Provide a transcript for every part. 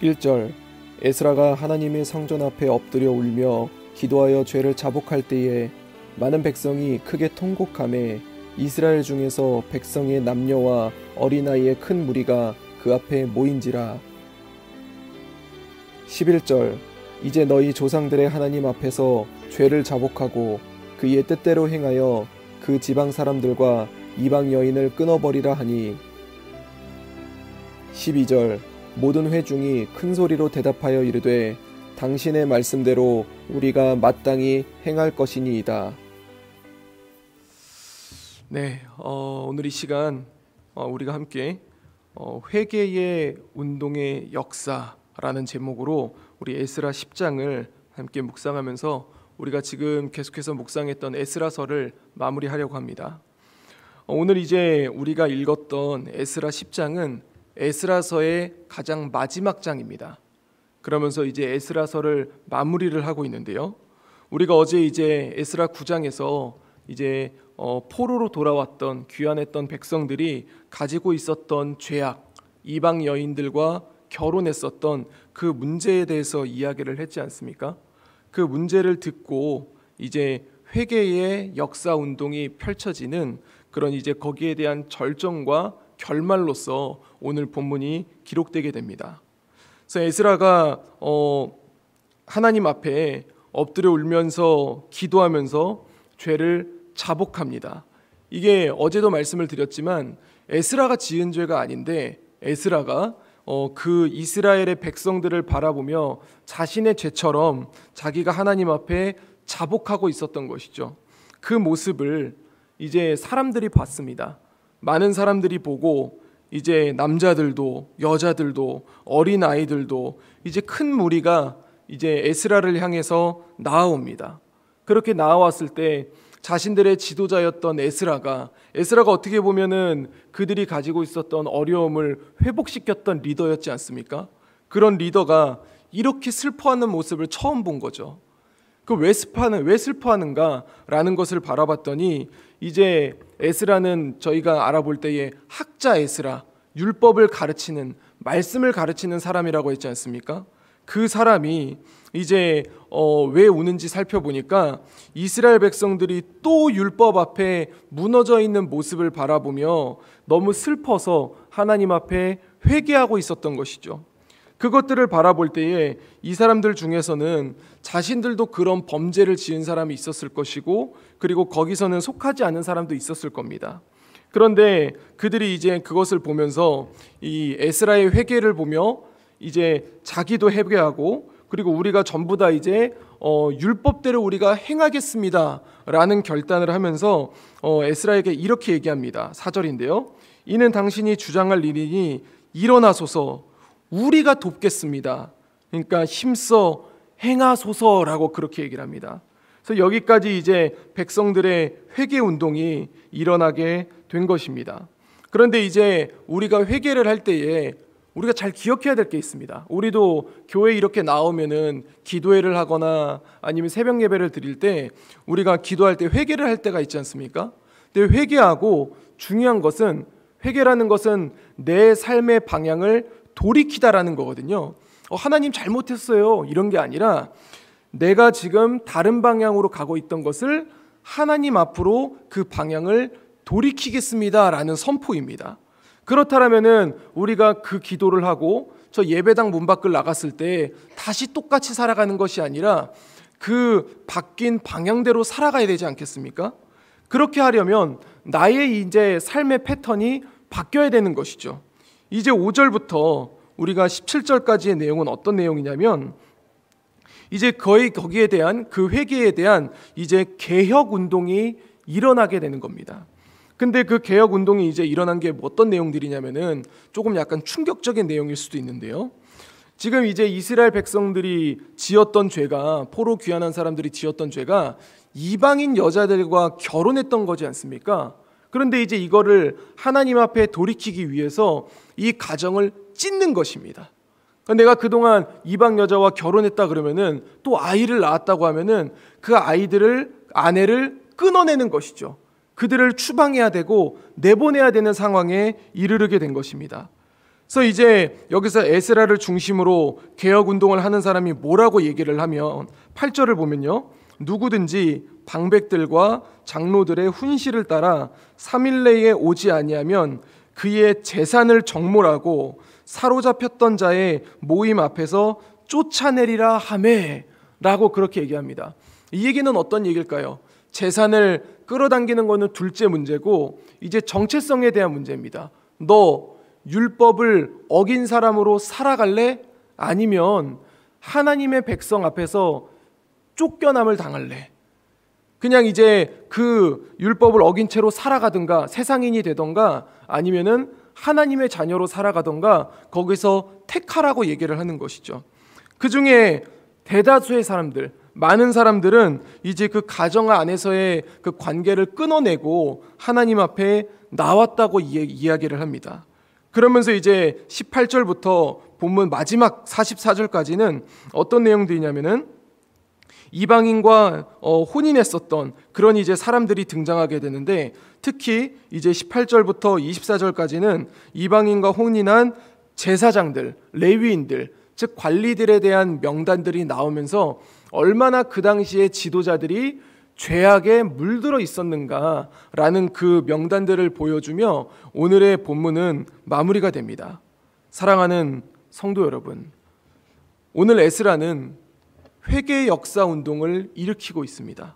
1절 에스라가 하나님의 성전 앞에 엎드려 울며 기도하여 죄를 자복할 때에 많은 백성이 크게 통곡하매 이스라엘 중에서 백성의 남녀와 어린아이의 큰 무리가 그 앞에 모인지라. 11절 이제 너희 조상들의 하나님 앞에서 죄를 자복하고 그의 뜻대로 행하여 그 지방 사람들과 이방 여인을 끊어버리라 하니. 12절 모든 회중이 큰 소리로 대답하여 이르되 당신의 말씀대로 우리가 마땅히 행할 것이니이다. 네, 오늘 이 시간 우리가 함께 회개의 운동의 역사라는 제목으로 우리 에스라 10장을 함께 묵상하면서 우리가 지금 계속해서 묵상했던 에스라서를 마무리하려고 합니다. 오늘 이제 우리가 읽었던 에스라 10장은 에스라서의 가장 마지막 장입니다. 그러면서 이제 에스라서를 마무리를 하고 있는데요. 우리가 어제 이제 에스라 9장에서 이제 포로로 돌아왔던 귀환했던 백성들이 가지고 있었던 죄악, 이방 여인들과 결혼했었던 그 문제에 대해서 이야기를 했지 않습니까? 그 문제를 듣고 이제 회개의 역사 운동이 펼쳐지는 그런 이제 거기에 대한 절정과 결말로서 오늘 본문이 기록되게 됩니다. 그래서 에스라가 하나님 앞에 엎드려 울면서 기도하면서 죄를 자복합니다. 이게 어제도 말씀을 드렸지만 에스라가 지은 죄가 아닌데 에스라가 그 이스라엘의 백성들을 바라보며 자신의 죄처럼 자기가 하나님 앞에 자복하고 있었던 것이죠. 그 모습을 이제 사람들이 봤습니다. 많은 사람들이 보고 이제 남자들도 여자들도 어린 아이들도 이제 큰 무리가 이제 에스라를 향해서 나아옵니다. 그렇게 나아왔을 때 자신들의 지도자였던 에스라가 어떻게 보면은 그들이 가지고 있었던 어려움을 회복시켰던 리더였지 않습니까? 그런 리더가 이렇게 슬퍼하는 모습을 처음 본 거죠. 왜 슬퍼하는가라는 것을 바라봤더니 이제 에스라는 저희가 알아볼 때에 학자 에스라, 율법을 가르치는, 말씀을 가르치는 사람이라고 했지 않습니까? 그 사람이 이제 왜 우는지 살펴보니까 이스라엘 백성들이 또 율법 앞에 무너져 있는 모습을 바라보며 너무 슬퍼서 하나님 앞에 회개하고 있었던 것이죠. 그것들을 바라볼 때에 이 사람들 중에서는 자신들도 그런 범죄를 지은 사람이 있었을 것이고 그리고 거기서는 속하지 않은 사람도 있었을 겁니다. 그런데 그들이 이제 그것을 보면서 이 에스라의 회개를 보며 이제 자기도 회개하고 그리고 우리가 전부 다 이제 율법대로 우리가 행하겠습니다라는 결단을 하면서 에스라에게 이렇게 얘기합니다. 4절인데요. 이는 당신이 주장할 일이니 일어나소서 우리가 돕겠습니다. 그러니까 힘써 행하소서라고 그렇게 얘기를 합니다. 그래서 여기까지 이제 백성들의 회개 운동이 일어나게 된 것입니다. 그런데 이제 우리가 회개를 할 때에 우리가 잘 기억해야 될 게 있습니다. 우리도 교회에 이렇게 나오면은 기도회를 하거나 아니면 새벽 예배를 드릴 때 우리가 기도할 때 회개를 할 때가 있지 않습니까? 근데 회개하고 중요한 것은 회개라는 것은 내 삶의 방향을 돌이키다라는 거거든요. 하나님 잘못했어요 이런 게 아니라 내가 지금 다른 방향으로 가고 있던 것을 하나님 앞으로 그 방향을 돌이키겠습니다라는 선포입니다. 그렇다면은 우리가 그 기도를 하고 저 예배당 문 밖을 나갔을 때 다시 똑같이 살아가는 것이 아니라 그 바뀐 방향대로 살아가야 되지 않겠습니까? 그렇게 하려면 나의 이제 삶의 패턴이 바뀌어야 되는 것이죠. 이제 5절부터 우리가 17절까지의 내용은 어떤 내용이냐면 이제 거기에 대한 그 회개에 대한 이제 개혁 운동이 일어나게 되는 겁니다. 근데 그 개혁 운동이 이제 일어난 게 어떤 내용들이냐면은 조금 약간 충격적인 내용일 수도 있는데요. 지금 이제 이스라엘 백성들이 지었던 죄가 포로 귀환한 사람들이 지었던 죄가 이방인 여자들과 결혼했던 거지 않습니까? 그런데 이제 이거를 하나님 앞에 돌이키기 위해서 이 가정을 찢는 것입니다. 내가 그동안 이방 여자와 결혼했다 그러면은 또 아이를 낳았다고 하면은 그 아내를 끊어내는 것이죠. 그들을 추방해야 되고 내보내야 되는 상황에 이르게 된 것입니다. 그래서 이제 여기서 에스라를 중심으로 개혁 운동을 하는 사람이 뭐라고 얘기를 하면 8절을 보면요, 누구든지 방백들과 장로들의 훈시를 따라 3일 내에 오지 아니하면 그의 재산을 정몰하고 사로잡혔던 자의 모임 앞에서 쫓아내리라 하매 라고 그렇게 얘기합니다. 이 얘기는 어떤 얘기일까요? 재산을 끌어당기는 것은 둘째 문제고 이제 정체성에 대한 문제입니다. 너 율법을 어긴 사람으로 살아갈래? 아니면 하나님의 백성 앞에서 쫓겨남을 당할래? 그냥 이제 그 율법을 어긴 채로 살아가든가 세상인이 되던가 아니면은 하나님의 자녀로 살아가던가 거기서 택하라고 얘기를 하는 것이죠. 그 중에 대다수의 사람들, 많은 사람들은 이제 그 가정 안에서의 그 관계를 끊어내고 하나님 앞에 나왔다고 이야기를 합니다. 그러면서 이제 18절부터 본문 마지막 44절까지는 어떤 내용들이냐면은 이방인과 혼인했었던 그런 이제 사람들이 등장하게 되는데, 특히 이제 18절부터 24절까지는 이방인과 혼인한 제사장들, 레위인들, 즉 관리들에 대한 명단들이 나오면서 얼마나 그 당시에 지도자들이 죄악에 물들어 있었는가라는 그 명단들을 보여주며 오늘의 본문은 마무리가 됩니다. 사랑하는 성도 여러분, 오늘 에스라는 회개의 역사 운동을 일으키고 있습니다.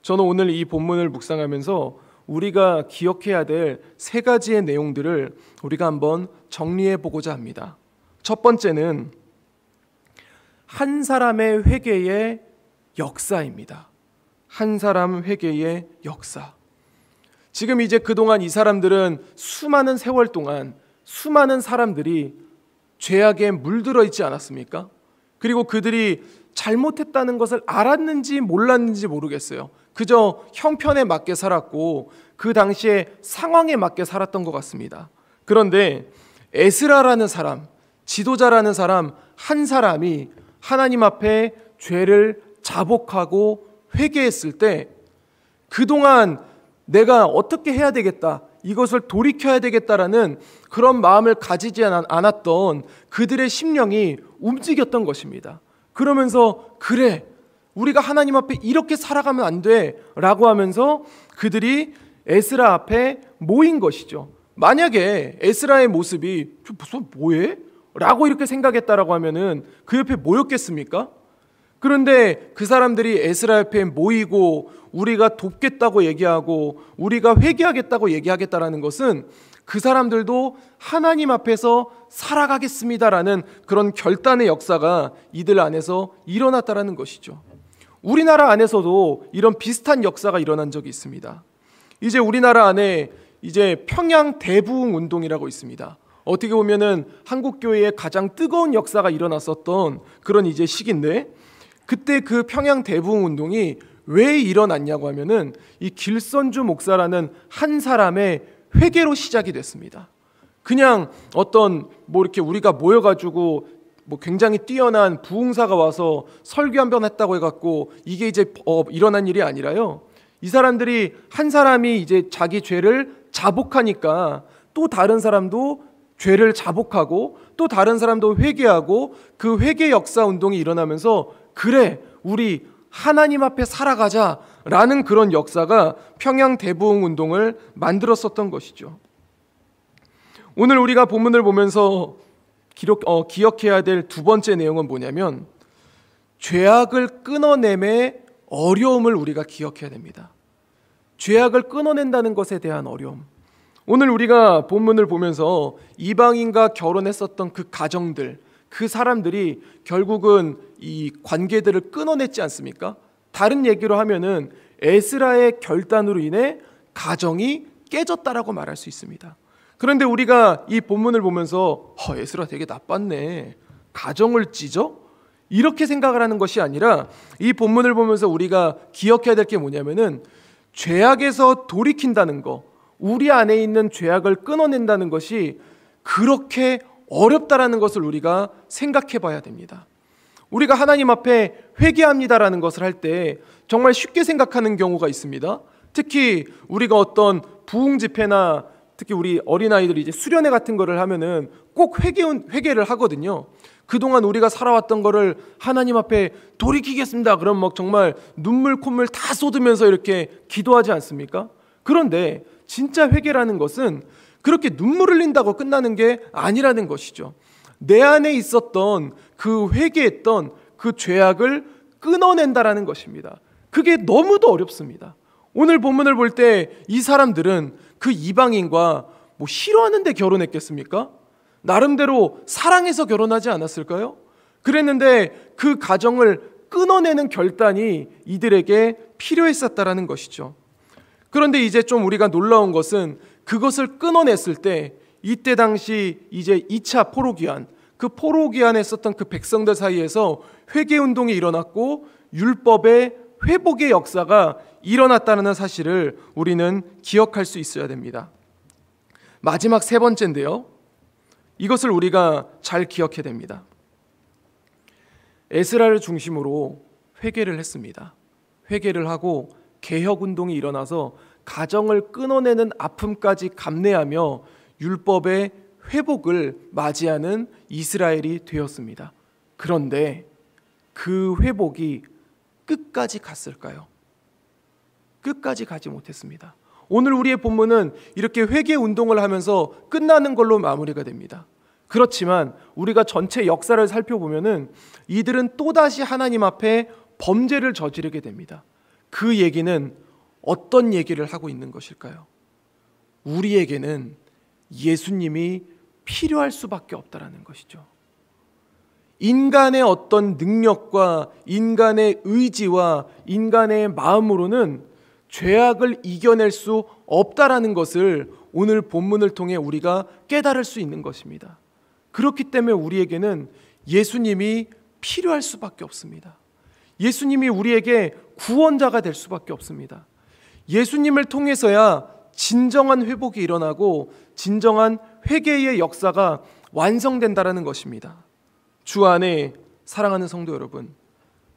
저는 오늘 이 본문을 묵상하면서 우리가 기억해야 될 세 가지의 내용들을 우리가 한번 정리해 보고자 합니다. 첫 번째는 한 사람의 회개의 역사입니다. 한 사람 회개의 역사. 지금 이제 그동안 이 사람들은 수많은 세월 동안 수많은 사람들이 죄악에 물들어 있지 않았습니까? 그리고 그들이 잘못했다는 것을 알았는지 몰랐는지 모르겠어요. 그저 형편에 맞게 살았고 그 당시에 상황에 맞게 살았던 것 같습니다. 그런데 에스라라는 사람, 지도자라는 사람 한 사람이 하나님 앞에 죄를 자복하고 회개했을 때 그동안 내가 어떻게 해야 되겠다, 이것을 돌이켜야 되겠다라는 그런 마음을 가지지 않았던 그들의 심령이 움직였던 것입니다. 그러면서 그래, 우리가 하나님 앞에 이렇게 살아가면 안 돼 라고 하면서 그들이 에스라 앞에 모인 것이죠. 만약에 에스라의 모습이 무슨 뭐해? 라고 이렇게 생각했다라고 하면은 그 옆에 모였겠습니까? 그런데 그 사람들이 에스라 옆에 모이고 우리가 돕겠다고 얘기하고 우리가 회개하겠다고 얘기하겠다라는 것은 그 사람들도 하나님 앞에서 살아가겠습니다라는 그런 결단의 역사가 이들 안에서 일어났다라는 것이죠. 우리나라 안에서도 이런 비슷한 역사가 일어난 적이 있습니다. 이제 우리나라 안에 이제 평양 대부흥 운동이라고 있습니다. 어떻게 보면은 한국 교회의 가장 뜨거운 역사가 일어났었던 그런 이제 시기인데, 그때 그 평양 대부흥 운동이 왜 일어났냐고 하면은 이 길선주 목사라는 한 사람의 회개로 시작이 됐습니다. 그냥 어떤 이렇게 우리가 모여가지고 굉장히 뛰어난 부흥사가 와서 설교 한 번 했다고 해갖고 이게 이제 일어난 일이 아니라요. 이 사람들이 한 사람이 이제 자기 죄를 자복하니까 또 다른 사람도 죄를 자복하고 또 다른 사람도 회개하고 그 회개 역사 운동이 일어나면서 그래, 우리 하나님 앞에 살아가자라는 그런 역사가 평양 대부흥 운동을 만들었었던 것이죠. 오늘 우리가 본문을 보면서 기억해야 될 두 번째 내용은 뭐냐면 죄악을 끊어냄의 어려움을 우리가 기억해야 됩니다. 죄악을 끊어낸다는 것에 대한 어려움. 오늘 우리가 본문을 보면서 이방인과 결혼했었던 그 가정들, 그 사람들이 결국은 이 관계들을 끊어냈지 않습니까? 다른 얘기로 하면은 에스라의 결단으로 인해 가정이 깨졌다라고 말할 수 있습니다. 그런데 우리가 이 본문을 보면서 에스라 되게 나빴네, 가정을 찢어? 이렇게 생각을 하는 것이 아니라 이 본문을 보면서 우리가 기억해야 될 게 뭐냐면은 죄악에서 돌이킨다는 거, 우리 안에 있는 죄악을 끊어낸다는 것이 그렇게 어렵다라는 것을 우리가 생각해 봐야 됩니다. 우리가 하나님 앞에 회개합니다라는 것을 할 때 정말 쉽게 생각하는 경우가 있습니다. 특히 우리가 어떤 부흥 집회나 특히 우리 어린아이들이 이제 수련회 같은 거를 하면은 꼭 회개를 하거든요. 그동안 우리가 살아왔던 거를 하나님 앞에 돌이키겠습니다. 그럼 막 정말 눈물 콧물 다 쏟으면서 이렇게 기도하지 않습니까? 그런데 진짜 회개라는 것은 그렇게 눈물 흘린다고 끝나는 게 아니라는 것이죠. 내 안에 있었던 그 회개했던 그 죄악을 끊어낸다라는 것입니다. 그게 너무도 어렵습니다. 오늘 본문을 볼 때 이 사람들은 그 이방인과 뭐 싫어하는데 결혼했겠습니까? 나름대로 사랑해서 결혼하지 않았을까요? 그랬는데 그 가정을 끊어내는 결단이 이들에게 필요했었다라는 것이죠. 그런데 이제 좀 우리가 놀라운 것은 그것을 끊어냈을 때 이때 당시 이제 2차 포로기한, 그 포로기한에 있었던 그 백성들 사이에서 회개운동이 일어났고 율법의 회복의 역사가 일어났다는 사실을 우리는 기억할 수 있어야 됩니다. 마지막 세 번째인데요, 이것을 우리가 잘 기억해야 됩니다. 에스라를 중심으로 회개를 했습니다. 회개를 하고 개혁운동이 일어나서 가정을 끊어내는 아픔까지 감내하며 율법의 회복을 맞이하는 이스라엘이 되었습니다. 그런데 그 회복이 끝까지 갔을까요? 끝까지 가지 못했습니다. 오늘 우리의 본문은 이렇게 회개 운동을 하면서 끝나는 걸로 마무리가 됩니다. 그렇지만 우리가 전체 역사를 살펴보면은 이들은 또다시 하나님 앞에 범죄를 저지르게 됩니다. 그 얘기는 어떤 얘기를 하고 있는 것일까요? 우리에게는 예수님이 필요할 수밖에 없다라는 것이죠. 인간의 어떤 능력과 인간의 의지와 인간의 마음으로는 죄악을 이겨낼 수 없다라는 것을 오늘 본문을 통해 우리가 깨달을 수 있는 것입니다. 그렇기 때문에 우리에게는 예수님이 필요할 수밖에 없습니다. 예수님이 우리에게 구원자가 될 수밖에 없습니다. 예수님을 통해서야 진정한 회복이 일어나고 진정한 회개의 역사가 완성된다라는 것입니다. 주 안에 사랑하는 성도 여러분,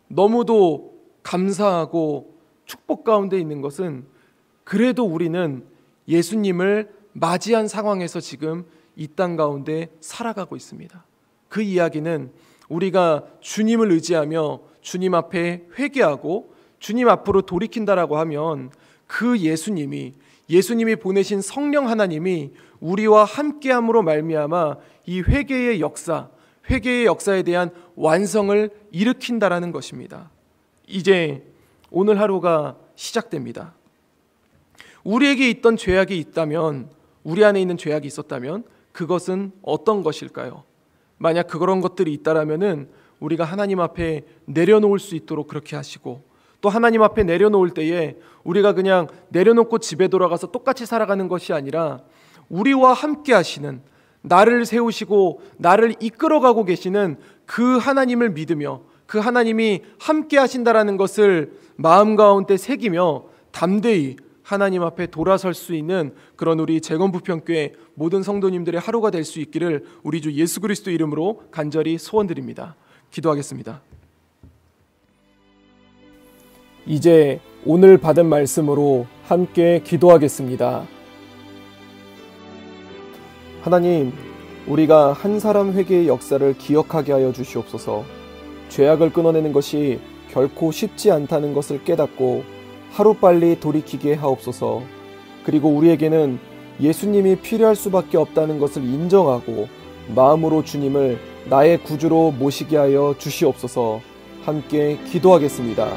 너무도 감사하고 축복 가운데 있는 것은 그래도 우리는 예수님을 맞이한 상황에서 지금 이 땅 가운데 살아가고 있습니다. 그 이야기는 우리가 주님을 의지하며 주님 앞에 회개하고 주님 앞으로 돌이킨다라고 하면 그 예수님이 보내신 성령 하나님이 우리와 함께함으로 말미암아 이 회개의 역사에 대한 완성을 일으킨다라는 것입니다. 이제 오늘 하루가 시작됩니다. 우리에게 있던 죄악이 있다면, 우리 안에 있는 죄악이 있었다면 그것은 어떤 것일까요? 만약 그런 것들이 있다라면은 우리가 하나님 앞에 내려놓을 수 있도록 그렇게 하시고, 또 하나님 앞에 내려놓을 때에 우리가 그냥 내려놓고 집에 돌아가서 똑같이 살아가는 것이 아니라 우리와 함께 하시는, 나를 세우시고 나를 이끌어가고 계시는 그 하나님을 믿으며 그 하나님이 함께 하신다라는 것을 마음 가운데 새기며 담대히 하나님 앞에 돌아설 수 있는 그런 우리 재건부평교회 모든 성도님들의 하루가 될 수 있기를 우리 주 예수 그리스도 이름으로 간절히 소원드립니다. 기도하겠습니다. 이제 오늘 받은 말씀으로 함께 기도하겠습니다. 하나님, 우리가 한 사람 회개의 역사를 기억하게 하여 주시옵소서. 죄악을 끊어내는 것이 결코 쉽지 않다는 것을 깨닫고 하루빨리 돌이키게 하옵소서. 그리고 우리에게는 예수님이 필요할 수밖에 없다는 것을 인정하고 마음으로 주님을 나의 구주로 모시게 하여 주시옵소서. 함께 기도하겠습니다.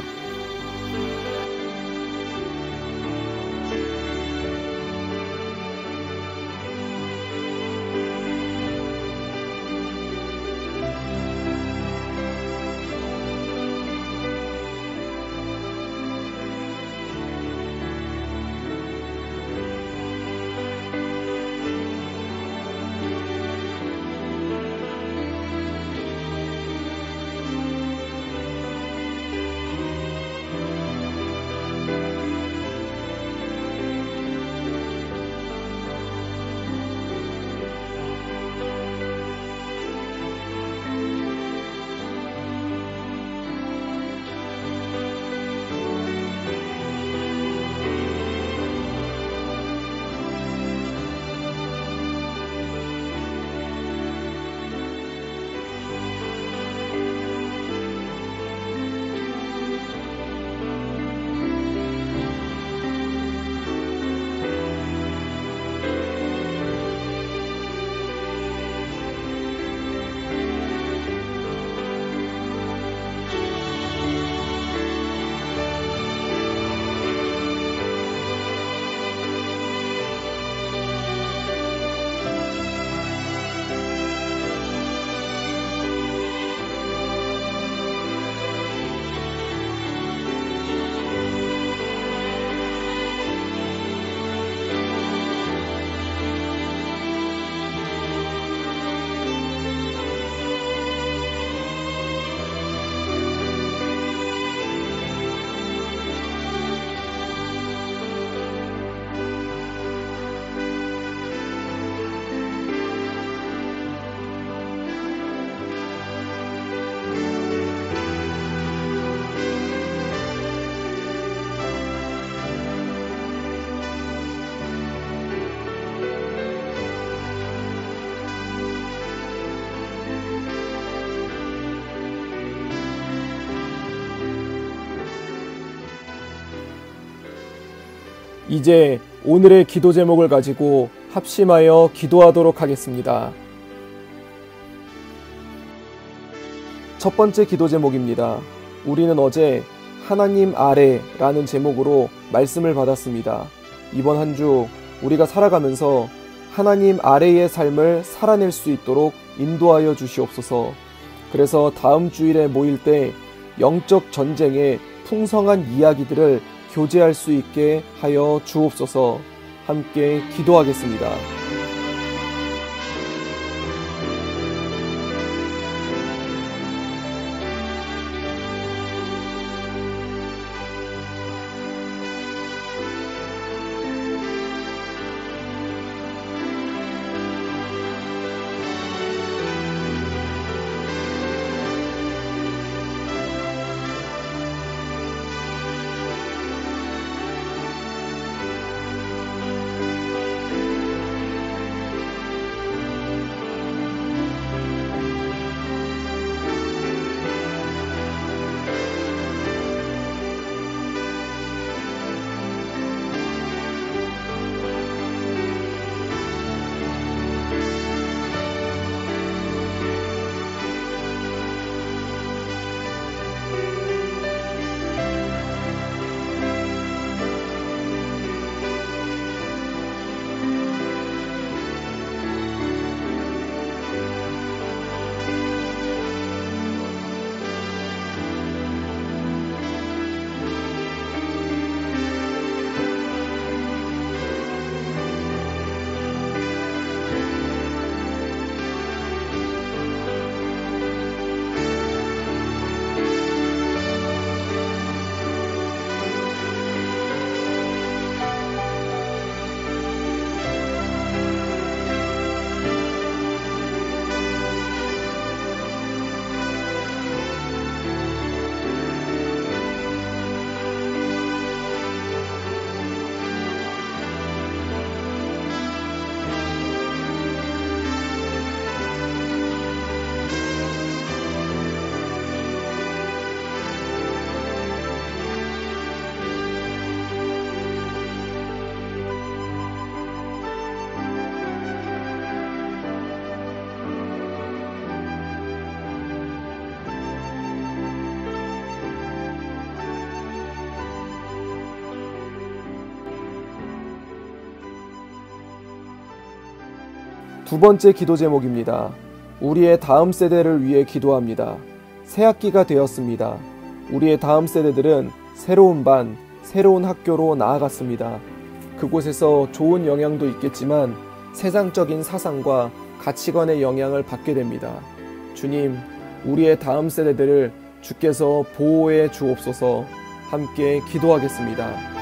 이제 오늘의 기도 제목을 가지고 합심하여 기도하도록 하겠습니다. 첫 번째 기도 제목입니다. 우리는 어제 하나님 아래라는 제목으로 말씀을 받았습니다. 이번 한 주 우리가 살아가면서 하나님 아래의 삶을 살아낼 수 있도록 인도하여 주시옵소서. 그래서 다음 주일에 모일 때 영적 전쟁의 풍성한 이야기들을 교제할 수 있게 하여 주옵소서. 함께 기도하겠습니다. 두 번째 기도 제목입니다. 우리의 다음 세대를 위해 기도합니다. 새학기가 되었습니다. 우리의 다음 세대들은 새로운 반, 새로운 학교로 나아갔습니다. 그곳에서 좋은 영향도 있겠지만 세상적인 사상과 가치관의 영향을 받게 됩니다. 주님, 우리의 다음 세대들을 주께서 보호해 주옵소서. 함께 기도하겠습니다.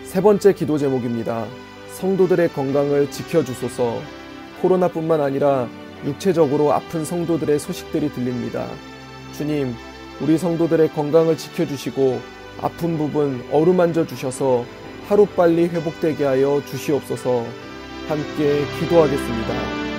세 번째 기도 제목입니다. 성도들의 건강을 지켜주소서. 코로나뿐만 아니라 육체적으로 아픈 성도들의 소식들이 들립니다. 주님, 우리 성도들의 건강을 지켜주시고 아픈 부분 어루만져 주셔서 하루빨리 회복되게 하여 주시옵소서. 함께 기도하겠습니다.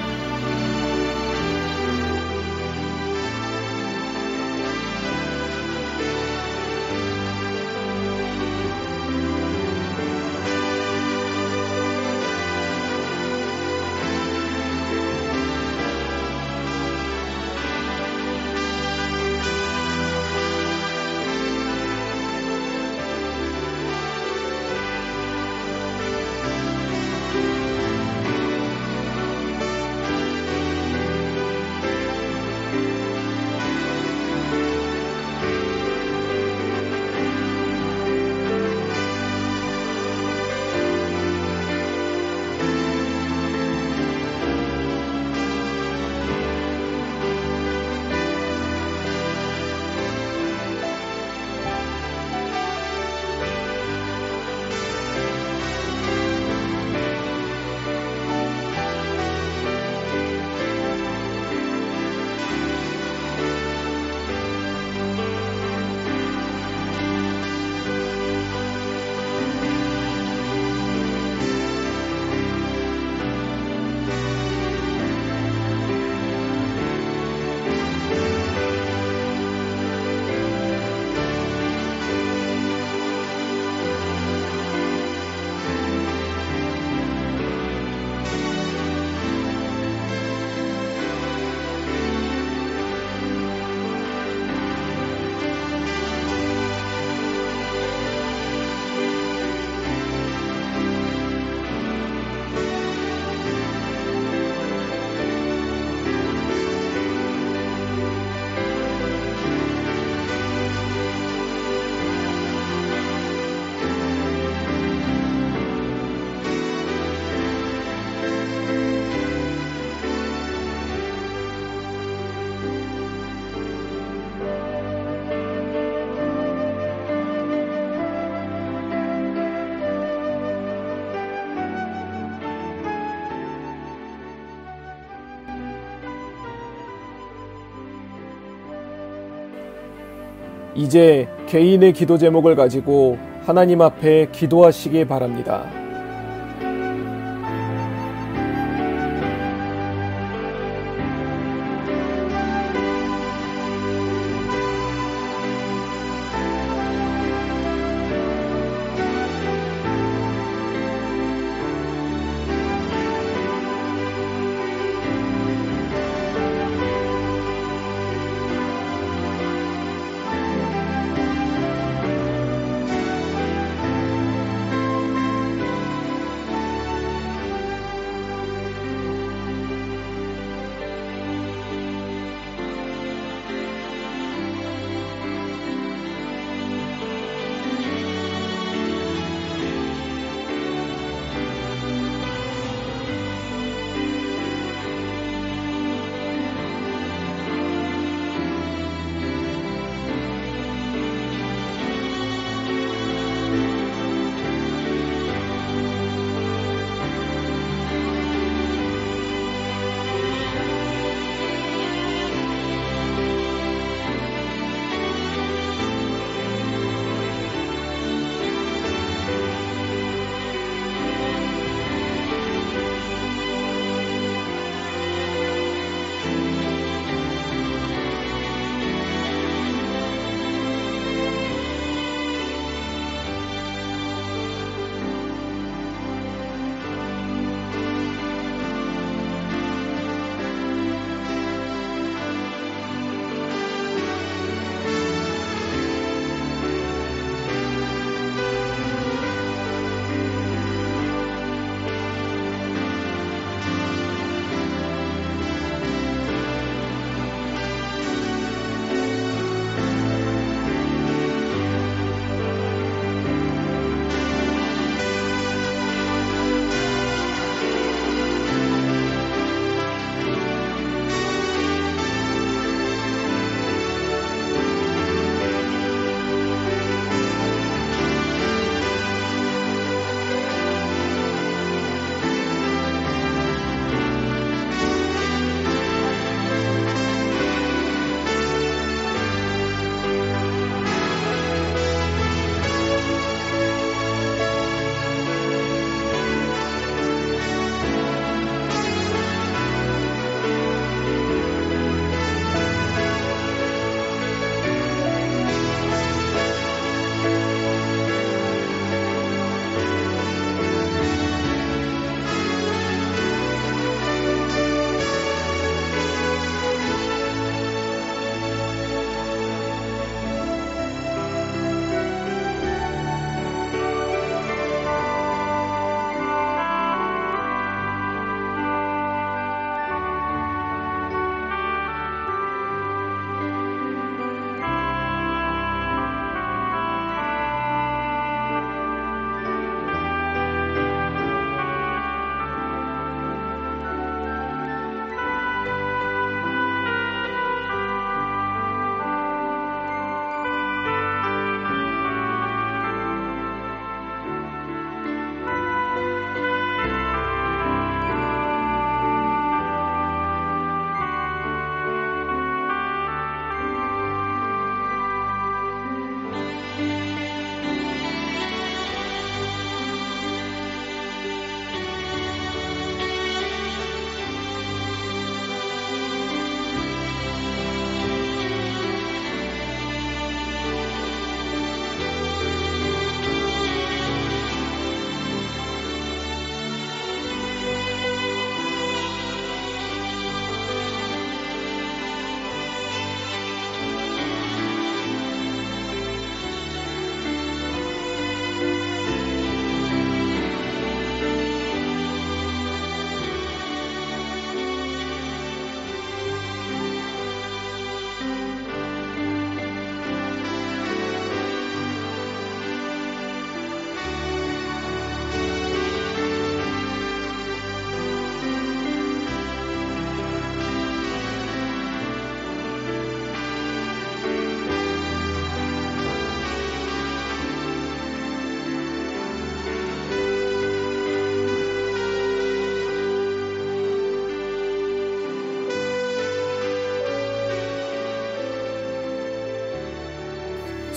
이제 개인의 기도 제목을 가지고 하나님 앞에 기도하시기 바랍니다.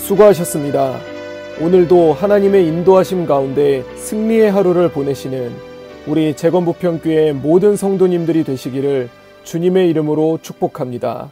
수고하셨습니다. 오늘도 하나님의 인도하심 가운데 승리의 하루를 보내시는 우리 재건부평교회 모든 성도님들이 되시기를 주님의 이름으로 축복합니다.